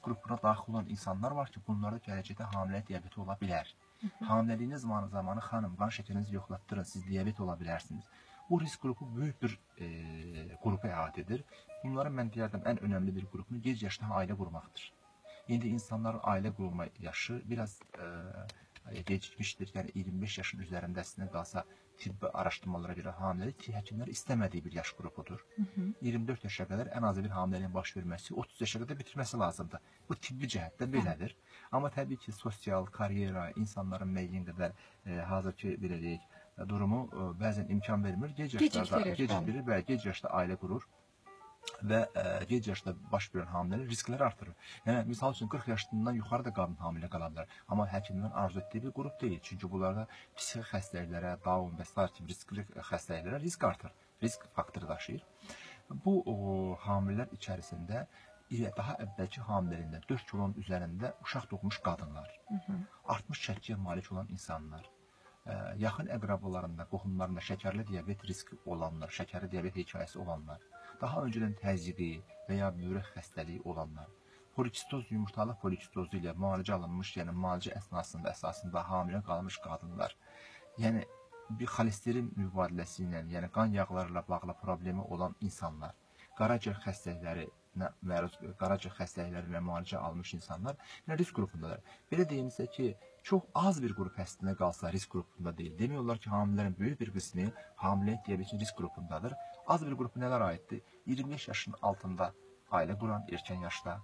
risk qrupuna daxil olan insanlar var ki, bunlarda gələcəkdə hamiləlik diabeti ola bilər. Hamiləliyiniz zamanı xanım, qan şəkərinizi yoxlatdırın, siz diabet ola bilərsiniz. Bu risk qrupu böyük bir qrupu əhatə edir. Bunların mən deyərdim, ən önəmli bir qrupunu gec yaşda ailə qurmaqdır. İndi insanların ailə qurma yaşı biraz gecikmişdir. Yəni 25 yaşın üzərində əslində qalsa tibbi araşdırmalara görə hamiləlik həkimlər istəmədiyi bir yaş qrupudur. 24 yaşa qədər ən azı bir hamiləliyin baş verməsi, 30 yaşa qədər bitirməsi lazımdır. Bu tibbi cəhətdə belədir. Amma təbii ki, sosial, karyera, insanların müəyyən qədər hazırki biləcəyik durumu bəzən imkan vermir. Gec yaşda ailə qurur və gec yaşda baş verən hamilələr riskləri artırır. Yəni, misal üçün 40 yaşından yuxarı da qadın hamilə qala bilər. Amma həkimlərin arzu etdiyi bir qrup deyil. Çünki bunlarda psixi xəstəliklərə, Down və s. kimi riskli xəstəliklərə risk artır, risk faktoru daşıyır. Bu hamilələr içərisində daha əvvəlki hamiləliyində 4 kilonun üzərində uşaq doğmuş qadınlar, artmış çəkiyə malik olan insanlar, yaxın əqrabalarında, qohumlarında şəkərli diabet riski olanlar, şəkərli diabet hekayəsi olanlar, daha öncədən təzyiqi və ya böyrək xəstəliyi olanlar, polikistoz, yumurtalıq polikistozu ilə müalicə alınmış, yəni müalicə əsasında hamilə qalmış qadınlar, yəni bir xolesterin mübadiləsi ilə, yəni qan yağlarıyla bağlı problemi olan insanlar, qaraciyər xəstəlikləri ilə müalicə almış insanlar risk qrupundadır. Belə deyimsə ki, çox az bir qrup həstəlinə qalsa risk qrupunda deyil. Demək olar ki, hamilərin böyük bir qismi hamiləlik diabetin risk qrupundadır. Az bir qrupu nələr aiddir? 25 yaşın altında ailə quran erkən yaşda,